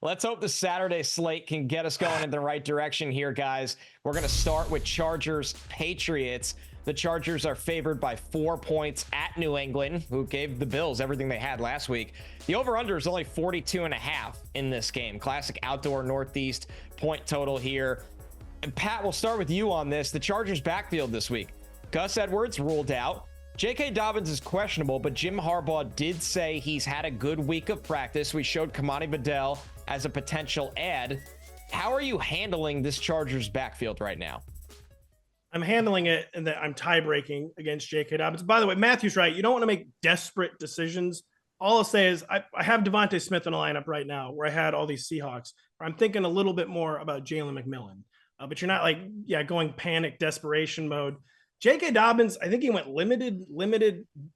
Let's hope the Saturday slate can get us going in the right direction here, guys. We're going to start with Chargers-Patriots. The Chargers are favored by 4 points at New England, who gave the Bills everything they had last week. The over-under is only 42.5 in this game. Classic outdoor Northeast point total here. And Pat, we'll start with you on this. The Chargers backfield this week. Gus Edwards ruled out. J.K. Dobbins is questionable, but Jim Harbaugh did say he's had a good week of practice. We showed Kamani Vidal as a potential add. How are you handling this Chargers backfield right now? I'm handling it and that I'm tie-breaking against J.K. Dobbins. By the way, Matthew's right. You don't want to make desperate decisions. All I'll say is I have Devontae Smith in a lineup right now where I had all these Seahawks. I'm thinking a little bit more about Jalen McMillan. But you're not going panic desperation mode. J.K. Dobbins, I think he went limited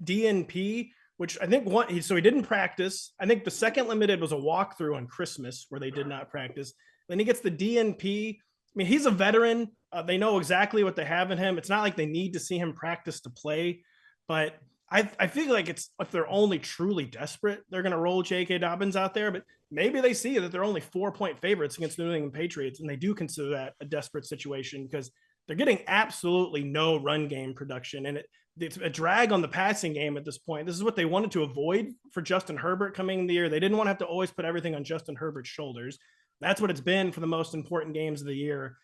DNP, which I think so he didn't practice. I think the second limited was a walkthrough on Christmas where they did not practice. Then he gets the DNP. I mean, he's a veteran. They know exactly what they have in him. It's not like they need to see him practice to play, but I feel like it's if they're only truly desperate, they're going to roll J.K. Dobbins out there, but maybe they see that they're only 4-point favorites against the New England Patriots, and they do consider that a desperate situation because they're getting absolutely no run game production, and it's a drag on the passing game at this point. This is what they wanted to avoid for Justin Herbert coming in the year. They didn't want to have to always put everything on Justin Herbert's shoulders. That's what it's been for the most important games of the year.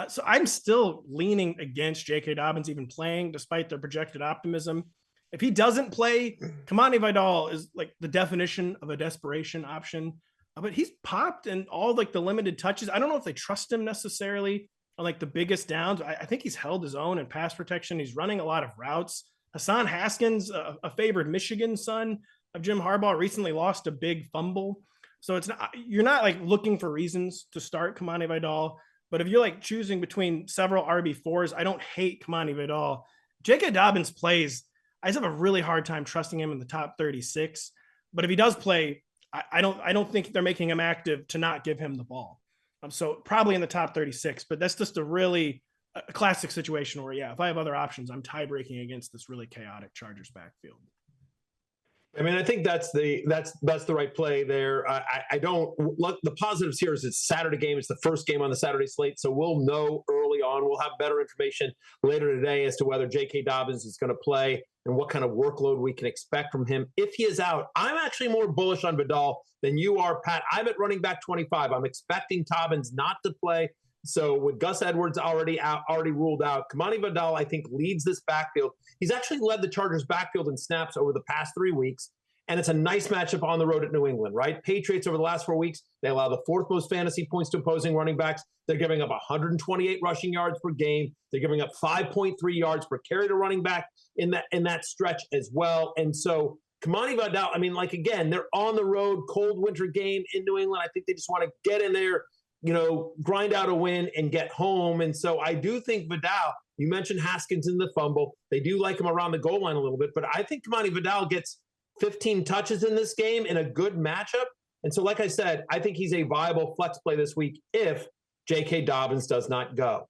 So I'm still leaning against J.K. Dobbins even playing, despite their projected optimism. If he doesn't play, Kamani Vidal is like the definition of a desperation option. But he's popped in all the limited touches. I don't know if they trust him necessarily on the biggest downs. I think he's held his own in pass protection. He's running a lot of routes. Hassan Haskins, a favored Michigan son of Jim Harbaugh, recently lost a big fumble. So you're not looking for reasons to start Kamani Vidal. But if you're choosing between several RB4s, I don't hate Kamani Vidal. J.K. Dobbins plays. I just have a really hard time trusting him in the top 36. But if he does play, I don't think they're making him active to not give him the ball. So probably in the top 36. But that's just a classic situation where, if I have other options, I'm tie breaking against this really chaotic Chargers backfield. I mean, I think that's the right play there. I don't look. The positives here is it's Saturday game. It's the first game on the Saturday slate, so we'll know early on. We'll have better information later today as to whether J.K. Dobbins is going to play and what kind of workload we can expect from him if he is out. I'm actually more bullish on Vidal than you are, Pat. I'm at running back 25. I'm expecting Dobbins not to play. So with Gus Edwards already ruled out, Kamani Vidal, I think, leads this backfield. He's actually led the Chargers backfield in snaps over the past 3 weeks, and it's a nice matchup on the road at New England, right? Patriots over the last 4 weeks, they allow the 4th most fantasy points to opposing running backs. They're giving up 128 rushing yards per game. They're giving up 5.3 yards per carry to running back in that stretch as well. And so Kamani Vidal, I mean, again, they're on the road, cold winter game in New England. I think they just want to get in there, grind out a win and get home. And so I do think Vidal, you mentioned Haskins in the fumble. They do like him around the goal line a little bit, but I think Kamani Vidal gets 15 touches in this game in a good matchup. And so, like I said, I think he's a viable flex play this week if J.K. Dobbins does not go.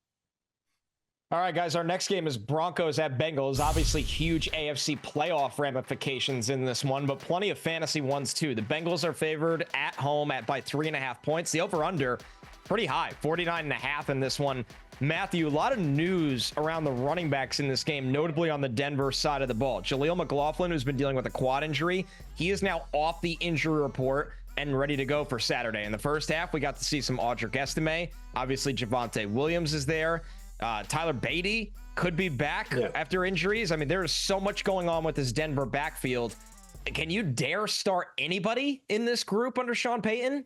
All right, guys, our next game is Broncos at Bengals. Obviously, huge AFC playoff ramifications in this one, but plenty of fantasy ones, too. The Bengals are favored at home by 3.5 points. The over-under, pretty high, 49.5 in this one. Matthew, a lot of news around the running backs in this game, notably on the Denver side of the ball. Jaleel McLaughlin, who's been dealing with a quad injury, he is now off the injury report and ready to go for Saturday. In the first half, we got to see some Audric Estime. Obviously, Javonte Williams is there. Tyler Beatty could be back after injuries. I mean, there is so much going on with this Denver backfield. Can you dare start anybody in this group under Sean Payton?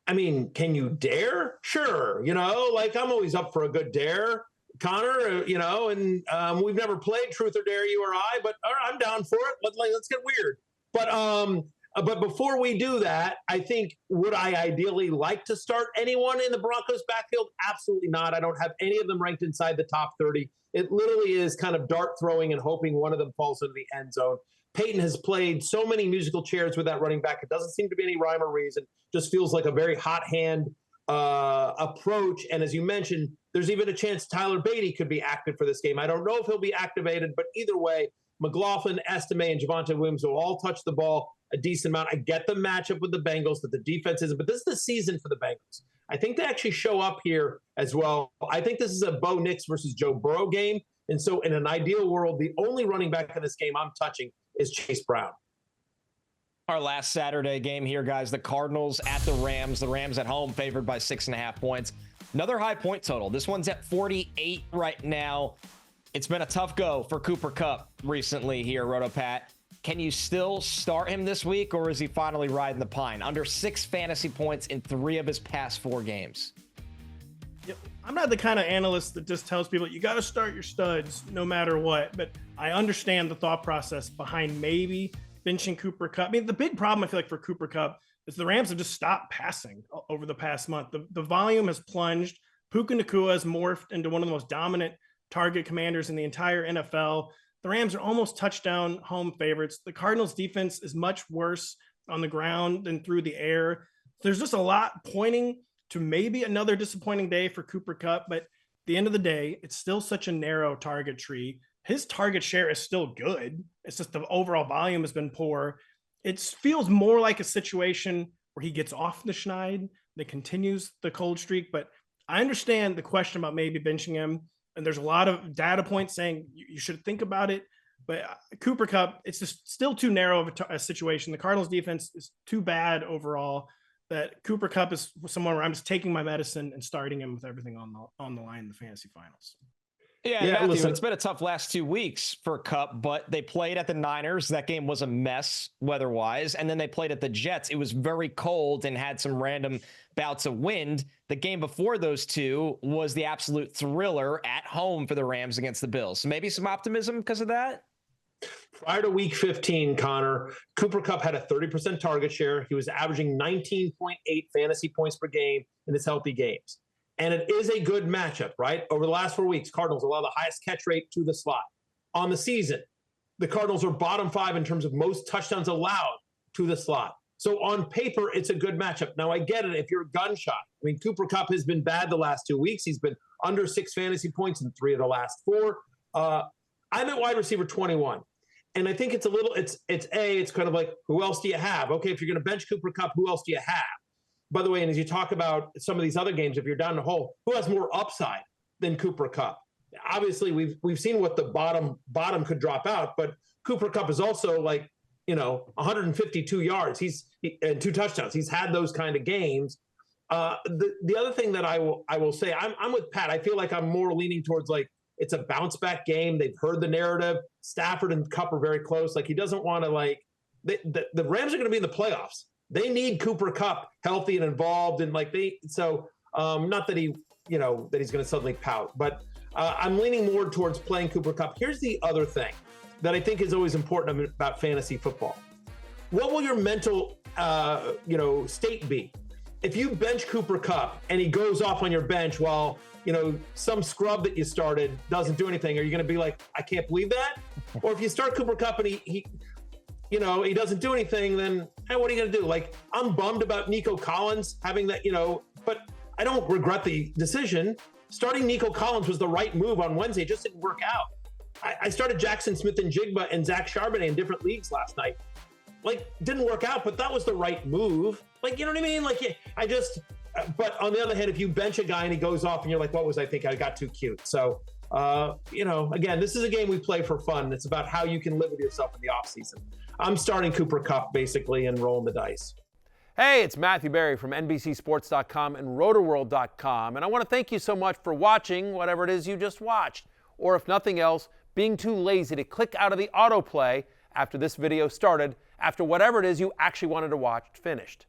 I mean, can you dare? Sure. I'm always up for a good dare, Connor, and we've never played Truth or Dare, you or I, but I'm down for it. Let's get weird. But before we do that, I think, would I ideally like to start anyone in the Broncos backfield? Absolutely not. I don't have any of them ranked inside the top 30. It literally is kind of dart throwing and hoping one of them falls into the end zone. Peyton has played so many musical chairs with that running back. It doesn't seem to be any rhyme or reason. Just feels like a very hot hand approach. And as you mentioned, there's even a chance Tyler Beatty could be active for this game. I don't know if he'll be activated, but either way, McLaughlin, Estime, and Javonte Williams will all touch the ball. a decent amount. I get the matchup with the Bengals, that the defense isn't, but this is the season for the Bengals. I think they actually show up here as well. I think this is a Bo Nix versus Joe Burrow game. And so in an ideal world, the only running back in this game I'm touching is Chase Brown. Our last Saturday game here, guys, the Cardinals at the Rams. The Rams at home favored by 6.5 points. Another high point total. This one's at 48 right now. It's been a tough go for Cooper Kupp recently here, RotoPat. Can you still start him this week, or is he finally riding the pine? Under 6 fantasy points in 3 of his past 4 games. Yep. I'm not the kind of analyst that just tells people you got to start your studs no matter what, but I understand the thought process behind maybe benching Cooper Kupp. I mean, the big problem I feel like for Cooper Kupp is the Rams have just stopped passing over the past month. The volume has plunged. Puka Nacua has morphed into one of the most dominant target commanders in the entire NFL. The Rams are almost touchdown home favorites. The Cardinals defense is much worse on the ground than through the air. There's just a lot pointing to maybe another disappointing day for Cooper Kupp, but at the end of the day, it's still such a narrow target tree. His target share is still good. It's just the overall volume has been poor. It feels more like a situation where he gets off the schneid, that continues the cold streak. But I understand the question about maybe benching him. And there's a lot of data points saying you should think about it. But Cooper Kupp, it's just still too narrow of a situation. The Cardinals defense is too bad overall, that Cooper Kupp is someone where I'm just taking my medicine and starting him with everything on the line in the fantasy finals. Yeah, Matthew, listen, it's been a tough last 2 weeks for Kupp, but they played at the Niners. That game was a mess weather-wise. And then they played at the Jets. It was very cold and had some random bouts of wind. The game before those two was the absolute thriller at home for the Rams against the Bills. So maybe some optimism because of that? Prior to week 15, Connor, Cooper Kupp had a 30% target share. He was averaging 19.8 fantasy points per game in his healthy games. And it is a good matchup, right? Over the last 4 weeks, Cardinals allow the highest catch rate to the slot. On the season, the Cardinals are bottom 5 in terms of most touchdowns allowed to the slot. So on paper, it's a good matchup. Now, I get it if you're a gunshot. I mean, Cooper Kupp has been bad the last 2 weeks. He's been under 6 fantasy points in 3 of the last 4. I'm at wide receiver 21. And I think it's a little, it's kind of like, who else do you have? Okay, if you're going to bench Cooper Kupp, who else do you have? By the way, and as you talk about some of these other games, if you're down the hole, who has more upside than Cooper Kupp? Obviously, we've seen what the bottom could drop out, but Cooper Kupp is also like, 152 yards. And 2 touchdowns. He's had those kind of games. The other thing that I will say, I'm with Pat. I feel like I'm more leaning towards like it's a bounce back game. They've heard the narrative. Stafford and Kupp are very close. Like he doesn't want to the Rams are going to be in the playoffs. They need Cooper Kupp healthy and involved, and not that he, that he's going to suddenly pout, but I'm leaning more towards playing Cooper Kupp. Here's the other thing that I think is always important about fantasy football. What will your mental, state be? If you bench Cooper Kupp and he goes off on your bench while, some scrub that you started doesn't do anything, are you going to be like, I can't believe that? Or if you start Cooper Kupp and he doesn't do anything, then hey, what are you going to do? Like, I'm bummed about Nico Collins having that, but I don't regret the decision. Starting Nico Collins was the right move on Wednesday. It just didn't work out. I started Jackson Smith and Jigba and Zach Charbonnet in different leagues last night. Didn't work out, but that was the right move. You know what I mean? But on the other hand, if you bench a guy and he goes off and you're like, what was I thinking? I got too cute. So, again, this is a game we play for fun. It's about how you can live with yourself in the offseason. I'm starting Cooper Kupp basically and rolling the dice. Hey, it's Matthew Berry from NBCSports.com and RotoWorld.com. And I want to thank you so much for watching whatever it is you just watched. Or if nothing else, being too lazy to click out of the autoplay after this video started, after whatever it is you actually wanted to watch finished.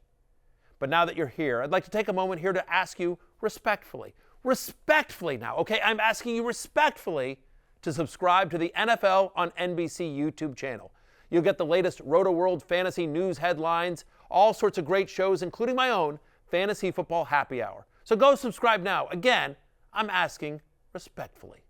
But now that you're here, I'd like to take a moment here to ask you respectfully now, okay? I'm asking you respectfully to subscribe to the NFL on NBC YouTube channel. You'll get the latest Roto-World fantasy news headlines, all sorts of great shows, including my own Fantasy Football Happy Hour. So go subscribe now. Again, I'm asking respectfully.